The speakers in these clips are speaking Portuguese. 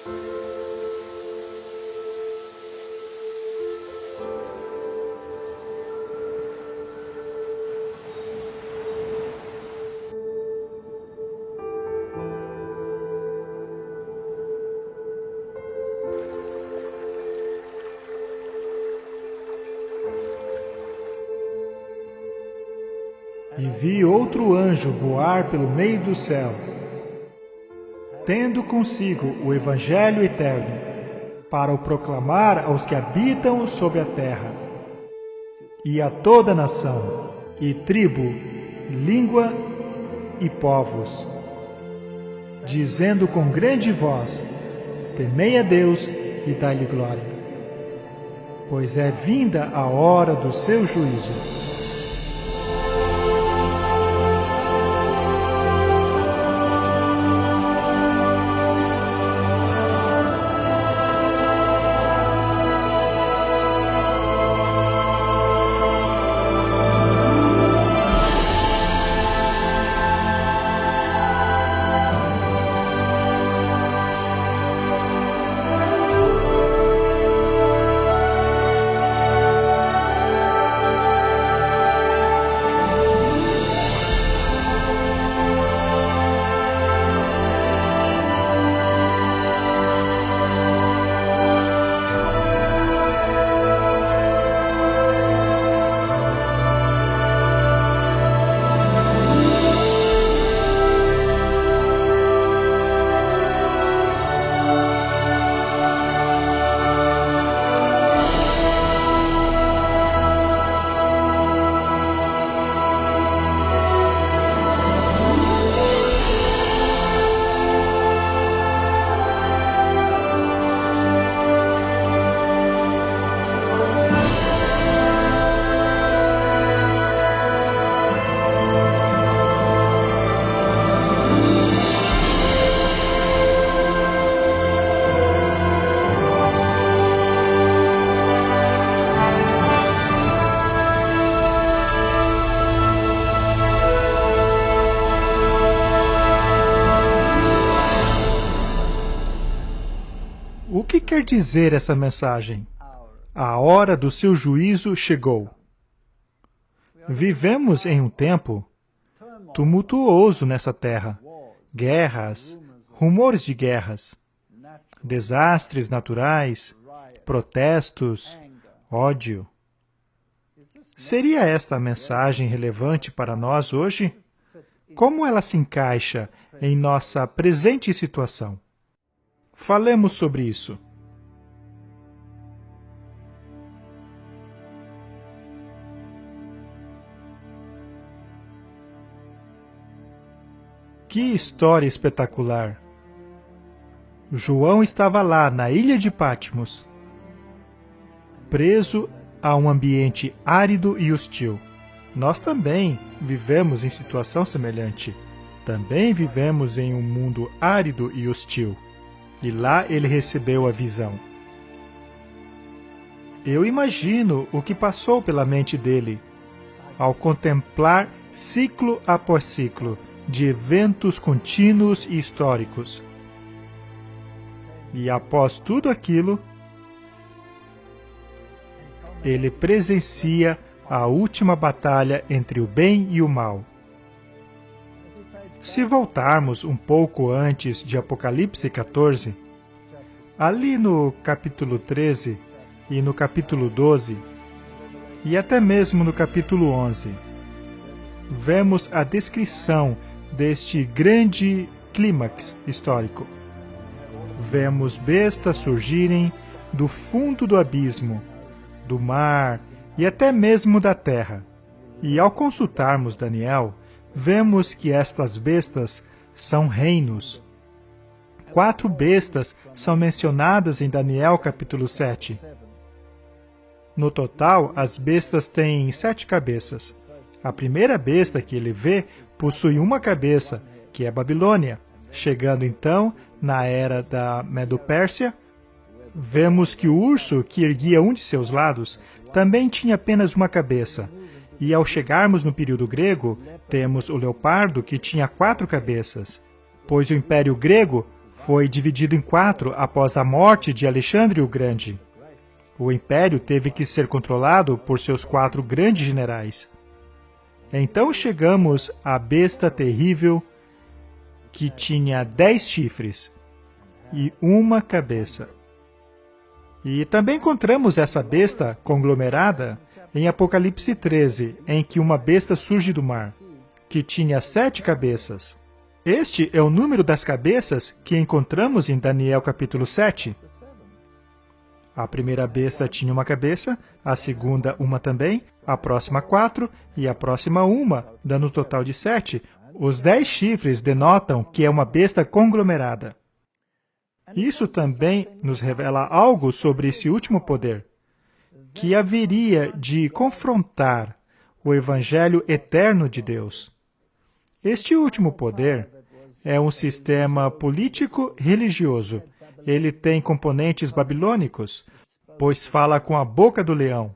E vi outro anjo voar pelo meio do céu, tendo consigo o Evangelho eterno, para o proclamar aos que habitam sobre a terra, e a toda nação, e tribo, língua e povos, dizendo com grande voz: Temei a Deus e dai-lhe glória, pois é vinda a hora do seu juízo. O que quer dizer essa mensagem? A hora do seu juízo chegou. Vivemos em um tempo tumultuoso nessa terra. Guerras, rumores de guerras, desastres naturais, protestos, ódio. Seria esta a mensagem relevante para nós hoje? Como ela se encaixa em nossa presente situação? Falemos sobre isso. Que história espetacular! João estava lá na ilha de Patmos, preso a um ambiente árido e hostil. Nós também vivemos em situação semelhante. Também vivemos em um mundo árido e hostil. E lá ele recebeu a visão. Eu imagino o que passou pela mente dele ao contemplar ciclo após ciclo de eventos contínuos e históricos. E após tudo aquilo, ele presencia a última batalha entre o bem e o mal. Se voltarmos um pouco antes de Apocalipse 14, ali no capítulo 13 e no capítulo 12, e até mesmo no capítulo 11, vemos a descrição deste grande clímax histórico. Vemos bestas surgirem do fundo do abismo, do mar e até mesmo da terra. E ao consultarmos Daniel, vemos que estas bestas são reinos. 4 bestas são mencionadas em Daniel capítulo 7. No total, as bestas têm 7 cabeças. A primeira besta que ele vê possui uma cabeça, que é Babilônia. Chegando então na era da Medo-Pérsia, vemos que o urso que erguia um de seus lados também tinha apenas uma cabeça. E ao chegarmos no período grego, temos o leopardo que tinha 4 cabeças, pois o Império Grego foi dividido em 4 após a morte de Alexandre o Grande. O império teve que ser controlado por seus 4 grandes generais. Então chegamos à besta terrível que tinha 10 chifres e uma cabeça. E também encontramos essa besta conglomerada em Apocalipse 13, em que uma besta surge do mar, que tinha 7 cabeças. Este é o número das cabeças que encontramos em Daniel capítulo 7. A primeira besta tinha uma cabeça, a segunda uma também, a próxima 4 e a próxima uma, dando um total de 7. Os 10 chifres denotam que é uma besta conglomerada. Isso também nos revela algo sobre esse último poder, que haveria de confrontar o Evangelho eterno de Deus. Este último poder é um sistema político-religioso. Ele tem componentes babilônicos, pois fala com a boca do leão.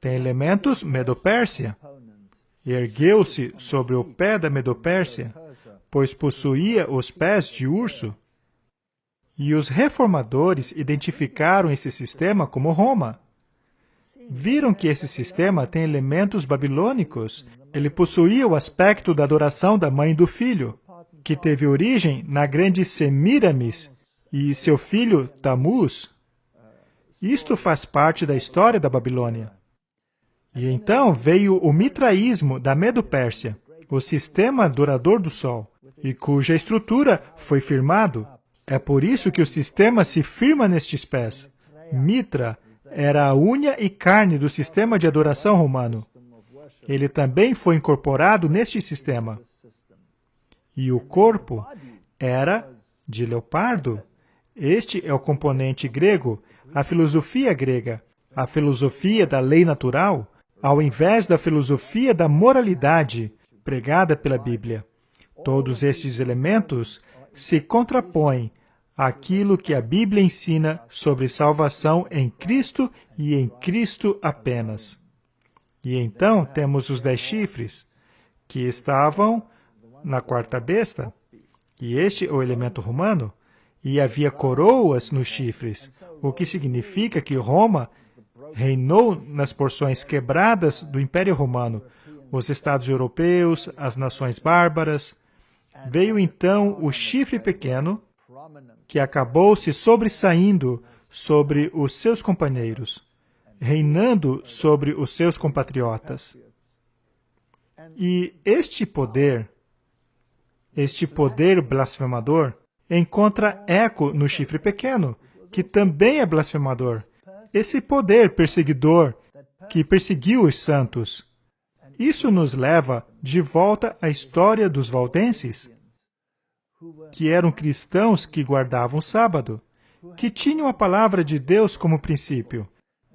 Tem elementos Medo-Pérsia. Ergueu-se sobre o pé da Medo-Pérsia, pois possuía os pés de urso. E os reformadores identificaram esse sistema como Roma. Viram que esse sistema tem elementos babilônicos. Ele possuía o aspecto da adoração da mãe e do filho, que teve origem na grande Semíramis e seu filho Tamuz. Isto faz parte da história da Babilônia. E então veio o mitraísmo da Medo-Pérsia, o sistema adorador do sol, e cuja estrutura foi firmado. É por isso que o sistema se firma nestes pés. Mitra era a unha e carne do sistema de adoração romano. Ele também foi incorporado neste sistema. E o corpo era de leopardo. Este é o componente grego, a filosofia grega, a filosofia da lei natural, ao invés da filosofia da moralidade pregada pela Bíblia. Todos estes elementos se contrapõem àquilo que a Bíblia ensina sobre salvação em Cristo e em Cristo apenas. E então temos os 10 chifres, que estavam na quarta besta, e este é o elemento romano, e havia coroas nos chifres, o que significa que Roma reinou nas porções quebradas do Império Romano, os estados europeus, as nações bárbaras. Veio então o chifre pequeno, que acabou se sobressaindo sobre os seus companheiros, reinando sobre os seus compatriotas. E este poder blasfemador, encontra eco no chifre pequeno, que também é blasfemador. Esse poder perseguidor que perseguiu os santos. Isso nos leva de volta à história dos valdenses, que eram cristãos que guardavam o sábado, que tinham a palavra de Deus como princípio,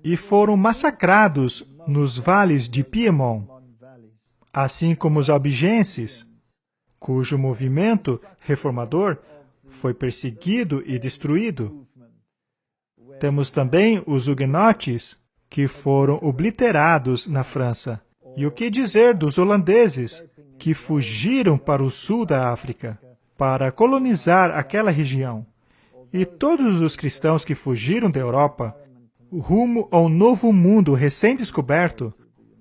e foram massacrados nos vales de Piemont, assim como os albigenses, cujo movimento reformador foi perseguido e destruído. Temos também os huguenotes, que foram obliterados na França. E o que dizer dos holandeses, que fugiram para o sul da África, para colonizar aquela região? E todos os cristãos que fugiram da Europa, rumo ao novo mundo recém-descoberto,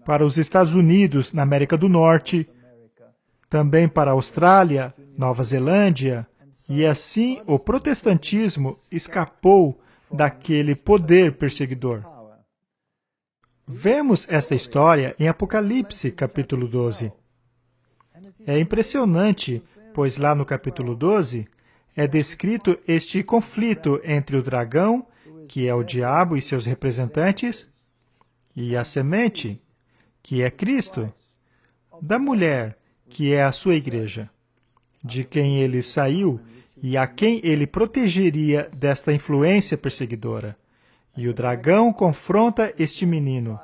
para os Estados Unidos, na América do Norte, também para a Austrália, Nova Zelândia, e assim o protestantismo escapou daquele poder perseguidor. Vemos esta história em Apocalipse, capítulo 12. É impressionante, pois lá no capítulo 12 é descrito este conflito entre o dragão, que é o diabo e seus representantes, e a semente, que é Cristo, da mulher, que é a sua igreja, de quem ele saiu e a quem ele protegeria desta influência perseguidora. E o dragão confronta este menino,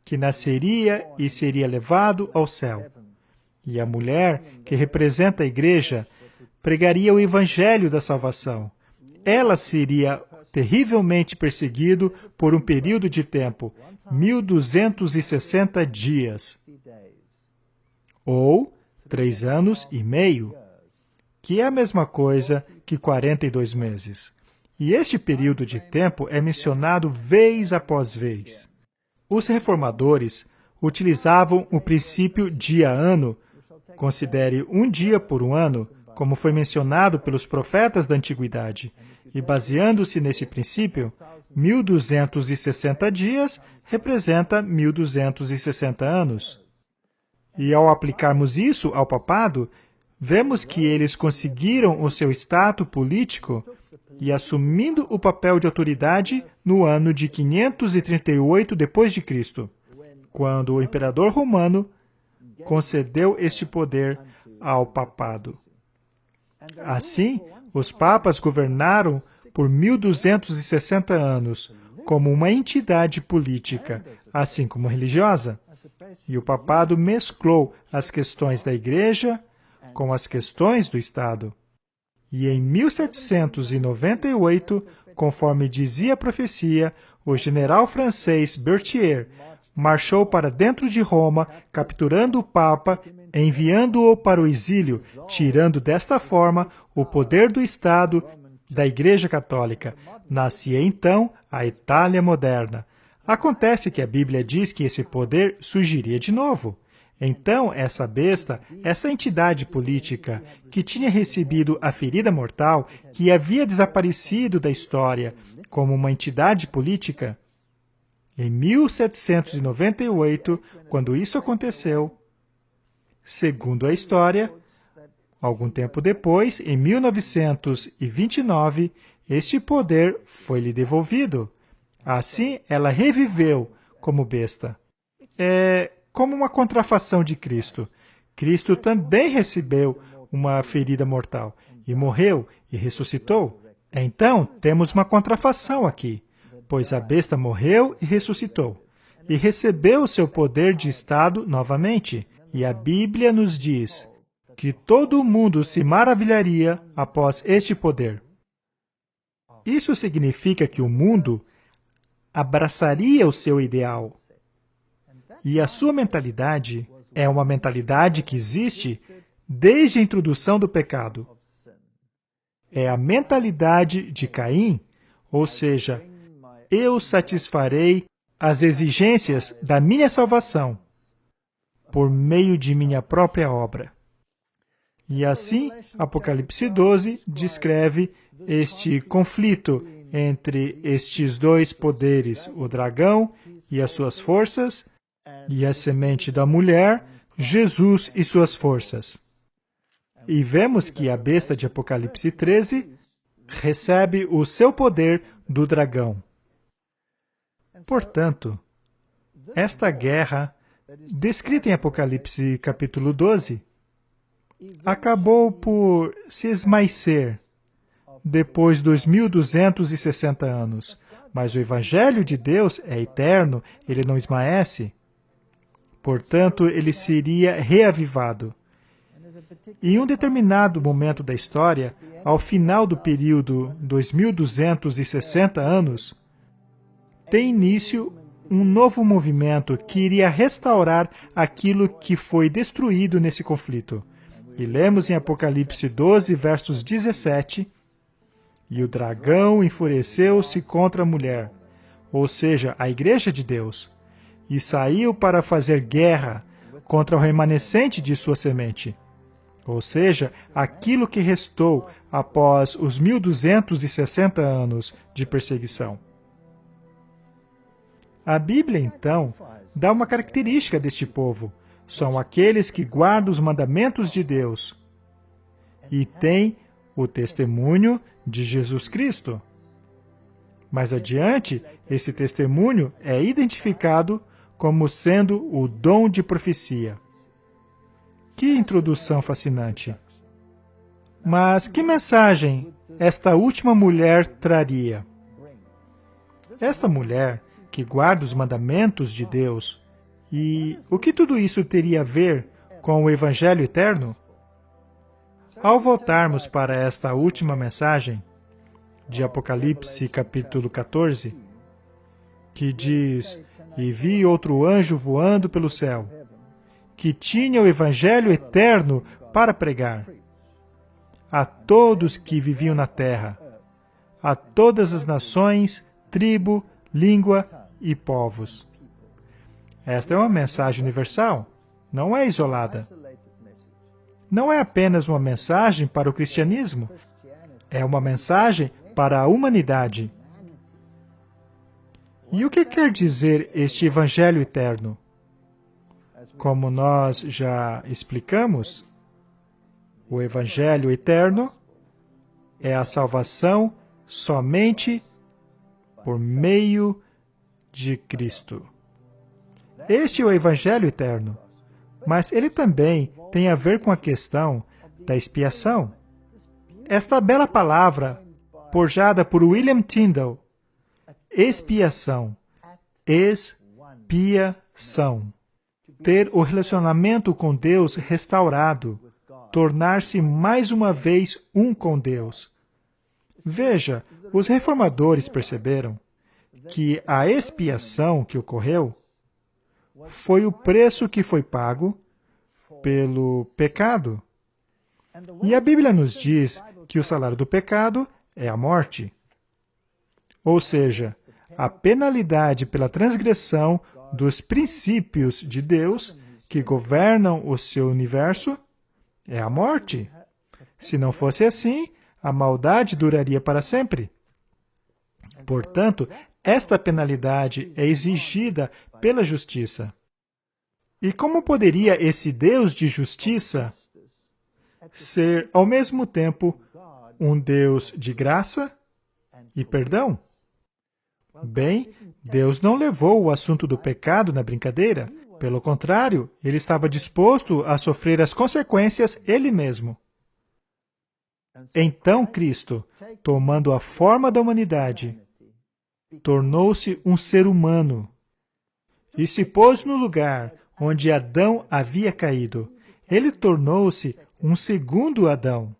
que nasceria e seria levado ao céu. E a mulher, que representa a igreja, pregaria o evangelho da salvação. Ela seria terrivelmente perseguida por um período de tempo, 1260 dias, ou 3 anos e meio, que é a mesma coisa que 42 meses. E este período de tempo é mencionado vez após vez. Os reformadores utilizavam o princípio dia-ano, considere um dia por um ano, como foi mencionado pelos profetas da antiguidade, e baseando-se nesse princípio, 1260 dias representa 1260 anos. E ao aplicarmos isso ao papado, vemos que eles conseguiram o seu status político e assumindo o papel de autoridade no ano de 538 d.C., quando o imperador romano concedeu este poder ao papado. Assim, os papas governaram por 1260 anos como uma entidade política, assim como religiosa. E o papado mesclou as questões da Igreja com as questões do Estado. E em 1798, conforme dizia a profecia, o general francês Berthier marchou para dentro de Roma, capturando o Papa, enviando-o para o exílio, tirando desta forma o poder do Estado da Igreja Católica. Nascia então a Itália moderna. Acontece que a Bíblia diz que esse poder surgiria de novo. Então, essa besta, essa entidade política que tinha recebido a ferida mortal, que havia desaparecido da história como uma entidade política, em 1798, quando isso aconteceu, segundo a história, algum tempo depois, em 1929, este poder foi-lhe devolvido. Assim, ela reviveu como besta. É como uma contrafação de Cristo. Cristo também recebeu uma ferida mortal e morreu e ressuscitou. Então, temos uma contrafação aqui, pois a besta morreu e ressuscitou, e recebeu o seu poder de Estado novamente. E a Bíblia nos diz que todo mundo se maravilharia após este poder. Isso significa que o mundo abraçaria o seu ideal. E a sua mentalidade é uma mentalidade que existe desde a introdução do pecado. É a mentalidade de Caim, ou seja, eu satisfarei as exigências da minha salvação por meio de minha própria obra. E assim, Apocalipse 12 descreve este conflito entre estes dois poderes, o dragão e as suas forças, e a semente da mulher, Jesus e suas forças. E vemos que a besta de Apocalipse 13 recebe o seu poder do dragão. Portanto, esta guerra, descrita em Apocalipse capítulo 12, acabou por se esmaecer depois dos 1260 anos. Mas o Evangelho de Deus é eterno, ele não esmaece. Portanto, ele seria reavivado. E em um determinado momento da história, ao final do período dos 1260 anos, tem início um novo movimento que iria restaurar aquilo que foi destruído nesse conflito. E lemos em Apocalipse 12, versos 17, e o dragão enfureceu-se contra a mulher, ou seja, a Igreja de Deus, e saiu para fazer guerra contra o remanescente de sua semente, ou seja, aquilo que restou após os 1260 anos de perseguição. A Bíblia, então, dá uma característica deste povo. São aqueles que guardam os mandamentos de Deus e têm o testemunho de Jesus Cristo. Mais adiante, esse testemunho é identificado como sendo o dom de profecia. Que introdução fascinante! Mas que mensagem esta última mulher traria? Esta mulher que guarda os mandamentos de Deus, e o que tudo isso teria a ver com o Evangelho eterno? Ao voltarmos para esta última mensagem de Apocalipse capítulo 14, que diz: "E vi outro anjo voando pelo céu, que tinha o Evangelho eterno para pregar a todos que viviam na terra, a todas as nações, tribo, língua e povos. Esta é uma mensagem universal, não é isolada. Não é apenas uma mensagem para o cristianismo, é uma mensagem para a humanidade. E o que quer dizer este Evangelho eterno? Como nós já explicamos, o Evangelho eterno é a salvação somente por meio de Cristo. Este é o Evangelho eterno, mas ele também tem a ver com a questão da expiação. Esta bela palavra, forjada por William Tyndale, expiação, expiação. Ter o relacionamento com Deus restaurado, tornar-se mais uma vez um com Deus. Veja, os reformadores perceberam que a expiação que ocorreu foi o preço que foi pago pelo pecado. E a Bíblia nos diz que o salário do pecado é a morte. Ou seja, a penalidade pela transgressão dos princípios de Deus que governam o seu universo é a morte. Se não fosse assim, a maldade duraria para sempre. Portanto, esta penalidade é exigida pela justiça. E como poderia esse Deus de justiça ser, ao mesmo tempo, um Deus de graça e perdão? Bem, Deus não levou o assunto do pecado na brincadeira. Pelo contrário, ele estava disposto a sofrer as consequências ele mesmo. Então Cristo, tomando a forma da humanidade, tornou-se um ser humano e se pôs no lugar onde Adão havia caído. Ele tornou-se um segundo Adão.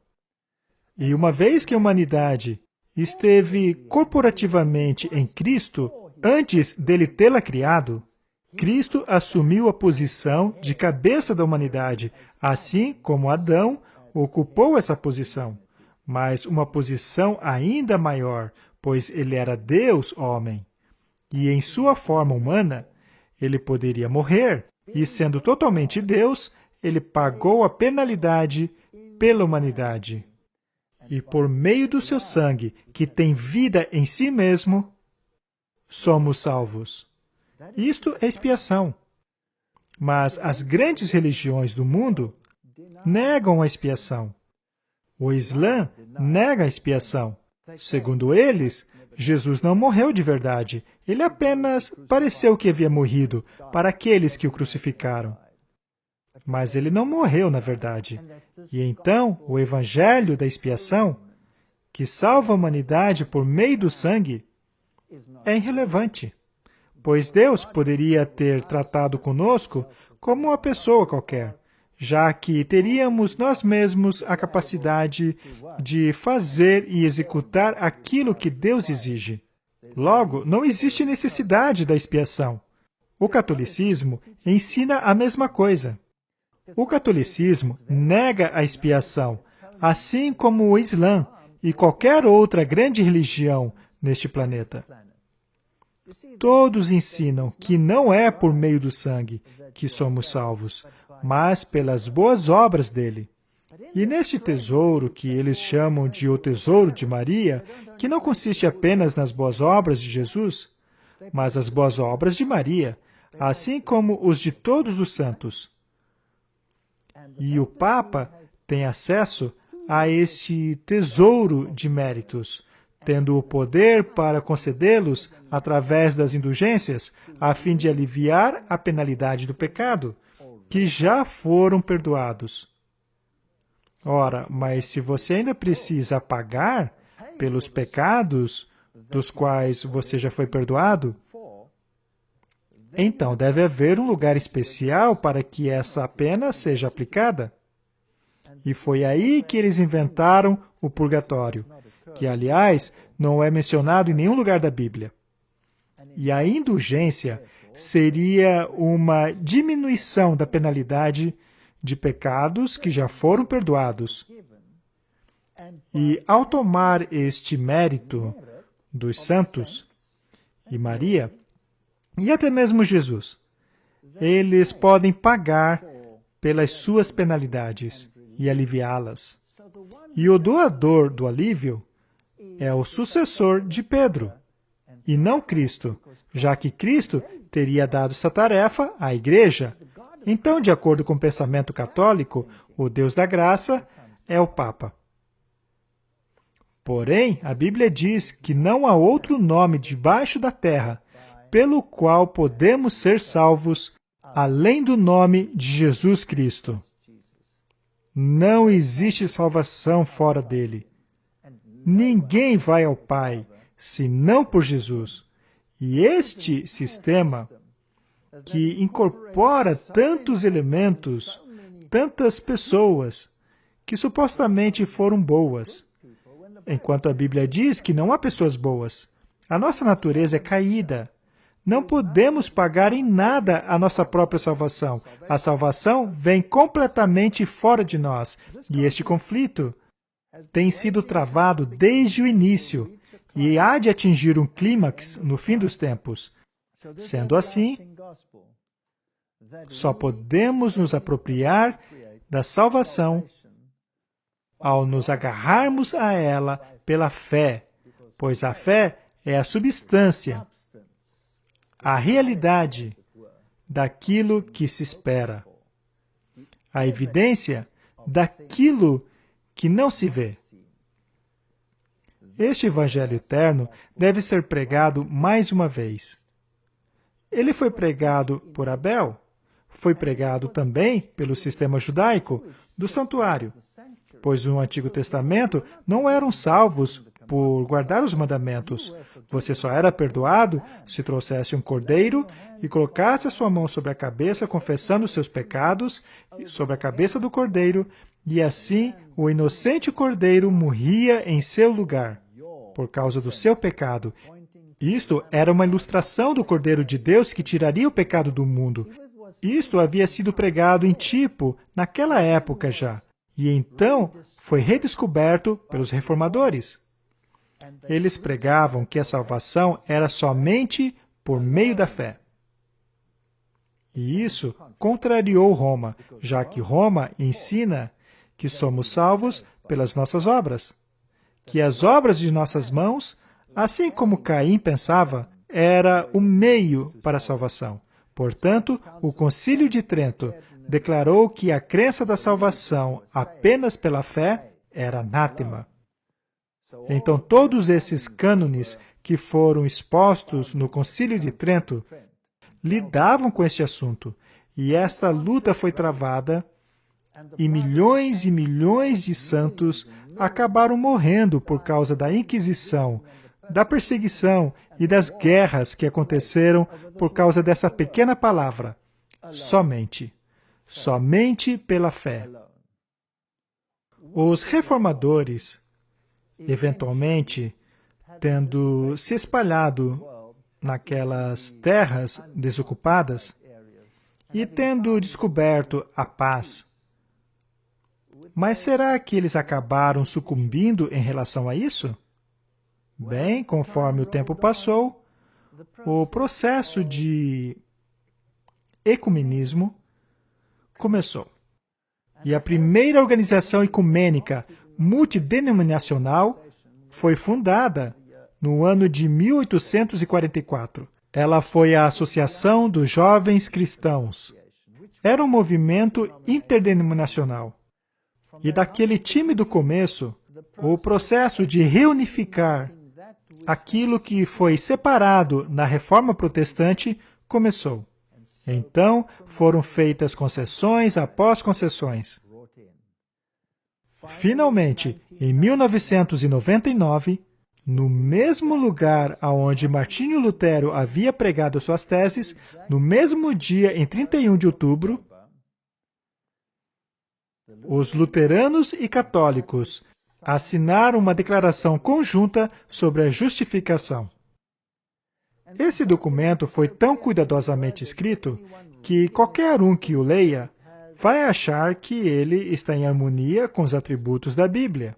E uma vez que a humanidade esteve corporativamente em Cristo, antes dele tê-la criado, Cristo assumiu a posição de cabeça da humanidade, assim como Adão ocupou essa posição, mas uma posição ainda maior, pois ele era Deus homem. E em sua forma humana, ele poderia morrer, e sendo totalmente Deus, ele pagou a penalidade pela humanidade. E por meio do seu sangue, que tem vida em si mesmo, somos salvos. Isto é expiação. Mas as grandes religiões do mundo negam a expiação. O Islã nega a expiação. Segundo eles, Jesus não morreu de verdade. Ele apenas pareceu que havia morrido para aqueles que o crucificaram. Mas ele não morreu, na verdade. E então, o Evangelho da expiação, que salva a humanidade por meio do sangue, é irrelevante, pois Deus poderia ter tratado conosco como uma pessoa qualquer, já que teríamos nós mesmos a capacidade de fazer e executar aquilo que Deus exige. Logo, não existe necessidade da expiação. O catolicismo ensina a mesma coisa. O catolicismo nega a expiação, assim como o Islã e qualquer outra grande religião neste planeta. Todos ensinam que não é por meio do sangue que somos salvos, mas pelas boas obras dele. E neste tesouro, que eles chamam de o tesouro de Maria, que não consiste apenas nas boas obras de Jesus, mas as boas obras de Maria, assim como os de todos os santos. E o Papa tem acesso a este tesouro de méritos, tendo o poder para concedê-los através das indulgências, a fim de aliviar a penalidade do pecado, que já foram perdoados. Ora, mas se você ainda precisa pagar pelos pecados dos quais você já foi perdoado, então deve haver um lugar especial para que essa pena seja aplicada. E foi aí que eles inventaram o purgatório, que, aliás, não é mencionado em nenhum lugar da Bíblia. E a indulgência seria uma diminuição da penalidade de pecados que já foram perdoados. E ao tomar este mérito dos santos e Maria, e até mesmo Jesus, eles podem pagar pelas suas penalidades e aliviá-las. E o doador do alívio é o sucessor de Pedro, e não Cristo, já que Cristo teria dado essa tarefa à igreja. Então, de acordo com o pensamento católico, o Deus da graça é o Papa. Porém, a Bíblia diz que não há outro nome debaixo da terra pelo qual podemos ser salvos além do nome de Jesus Cristo. Não existe salvação fora dele. Ninguém vai ao Pai senão por Jesus. E este sistema, que incorpora tantos elementos, tantas pessoas, que supostamente foram boas, enquanto a Bíblia diz que não há pessoas boas. A nossa natureza é caída. Não podemos pagar em nada a nossa própria salvação. A salvação vem completamente fora de nós. E este conflito tem sido travado desde o início e há de atingir um clímax no fim dos tempos. Sendo assim, só podemos nos apropriar da salvação ao nos agarrarmos a ela pela fé, pois a fé é a substância, a realidade daquilo que se espera, a evidência daquilo que não se vê. Este Evangelho eterno deve ser pregado mais uma vez. Ele foi pregado por Abel, foi pregado também pelo sistema judaico do santuário, pois no Antigo Testamento não eram salvos por guardar os mandamentos. Você só era perdoado se trouxesse um cordeiro e colocasse a sua mão sobre a cabeça, confessando os seus pecados, sobre a cabeça do cordeiro, e assim o inocente cordeiro morria em seu lugar, por causa do seu pecado. Isto era uma ilustração do Cordeiro de Deus que tiraria o pecado do mundo. Isto havia sido pregado em Tipo naquela época já, e então foi redescoberto pelos reformadores. Eles pregavam que a salvação era somente por meio da fé. E isso contrariou Roma, já que Roma ensina que somos salvos pelas nossas obras, que as obras de nossas mãos, assim como Caim pensava, era o meio para a salvação. Portanto, o Concílio de Trento declarou que a crença da salvação apenas pela fé era anátema. Então, todos esses cânones que foram expostos no Concílio de Trento lidavam com este assunto, e esta luta foi travada, e milhões de santos acabaram morrendo por causa da Inquisição, da perseguição e das guerras que aconteceram por causa dessa pequena palavra, somente. Somente pela fé. Os reformadores, eventualmente, tendo se espalhado naquelas terras desocupadas e tendo descoberto a paz, mas será que eles acabaram sucumbindo em relação a isso? Bem, conforme o tempo passou, o processo de ecumenismo começou. E a primeira organização ecumênica multidenominacional foi fundada no ano de 1844. Ela foi a Associação dos Jovens Cristãos. Era um movimento interdenominacional. E daquele tímido começo, o processo de reunificar aquilo que foi separado na Reforma Protestante começou. Então, foram feitas concessões após concessões. Finalmente, em 1999, no mesmo lugar onde Martinho Lutero havia pregado suas teses, no mesmo dia, em 31 de outubro, os luteranos e católicos assinaram uma declaração conjunta sobre a justificação. Esse documento foi tão cuidadosamente escrito que qualquer um que o leia vai achar que ele está em harmonia com os atributos da Bíblia.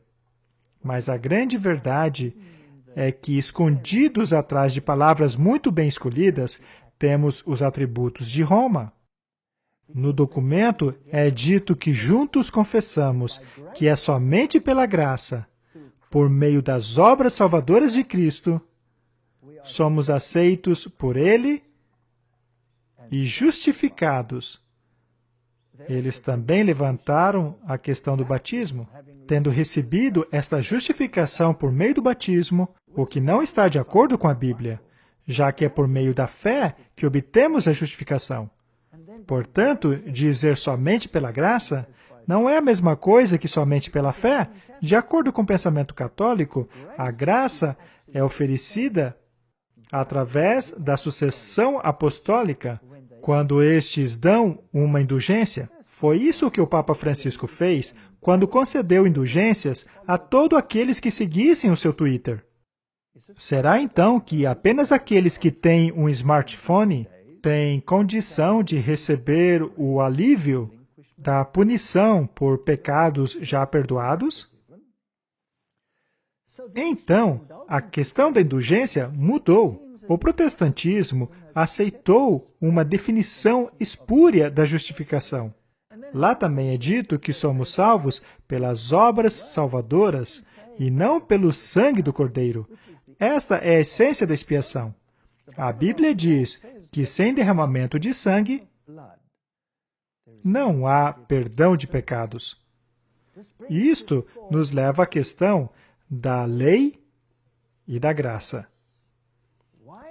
Mas a grande verdade é que, escondidos atrás de palavras muito bem escolhidas, temos os atributos de Roma. No documento é dito que juntos confessamos que é somente pela graça, por meio das obras salvadoras de Cristo, somos aceitos por Ele e justificados. Eles também levantaram a questão do batismo. Tendo recebido esta justificação por meio do batismo, o que não está de acordo com a Bíblia, já que é por meio da fé que obtemos a justificação. Portanto, dizer somente pela graça não é a mesma coisa que somente pela fé. De acordo com o pensamento católico, a graça é oferecida através da sucessão apostólica, quando estes dão uma indulgência. Foi isso que o Papa Francisco fez quando concedeu indulgências a todos aqueles que seguissem o seu Twitter. Será então que apenas aqueles que têm um smartphone têm condição de receber o alívio da punição por pecados já perdoados? Então, a questão da indulgência mudou. O protestantismo aceitou uma definição espúria da justificação. Lá também é dito que somos salvos pelas obras salvadoras e não pelo sangue do Cordeiro. Esta é a essência da expiação. A Bíblia diz que sem derramamento de sangue não há perdão de pecados. Isto nos leva à questão da lei e da graça.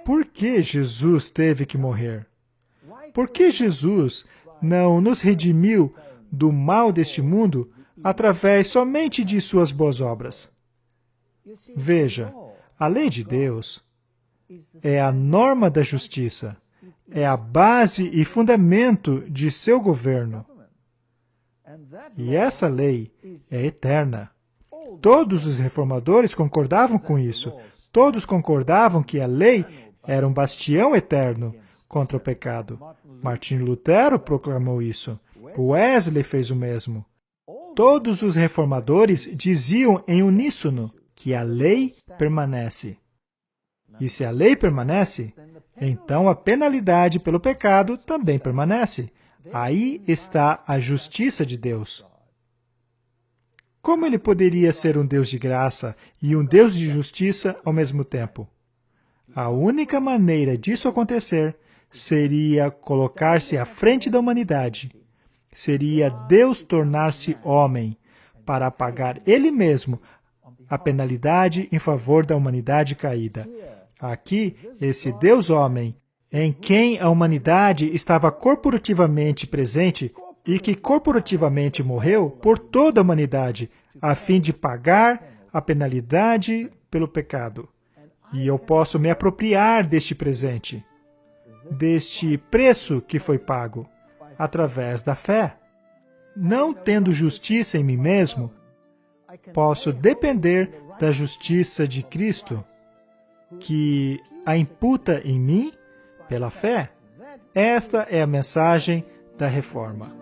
Por que Jesus teve que morrer? Por que Jesus não nos redimiu do mal deste mundo através somente de suas boas obras? Veja, a lei de Deus é a norma da justiça, é a base e fundamento de seu governo. E essa lei é eterna. Todos os reformadores concordavam com isso. Todos concordavam que a lei era um bastião eterno contra o pecado. Martinho Lutero proclamou isso. Wesley fez o mesmo. Todos os reformadores diziam em uníssono que a lei permanece. E se a lei permanece, então a penalidade pelo pecado também permanece. Aí está a justiça de Deus. Como ele poderia ser um Deus de graça e um Deus de justiça ao mesmo tempo? A única maneira disso acontecer seria colocar-se à frente da humanidade. Seria Deus tornar-se homem para pagar Ele mesmo a penalidade em favor da humanidade caída. Aqui, esse Deus homem, em quem a humanidade estava corporativamente presente e que corporativamente morreu por toda a humanidade, a fim de pagar a penalidade pelo pecado. E eu posso me apropriar deste presente, deste preço que foi pago, através da fé. Não tendo justiça em mim mesmo, posso depender da justiça de Cristo, que a imputa em mim pela fé. Esta é a mensagem da Reforma.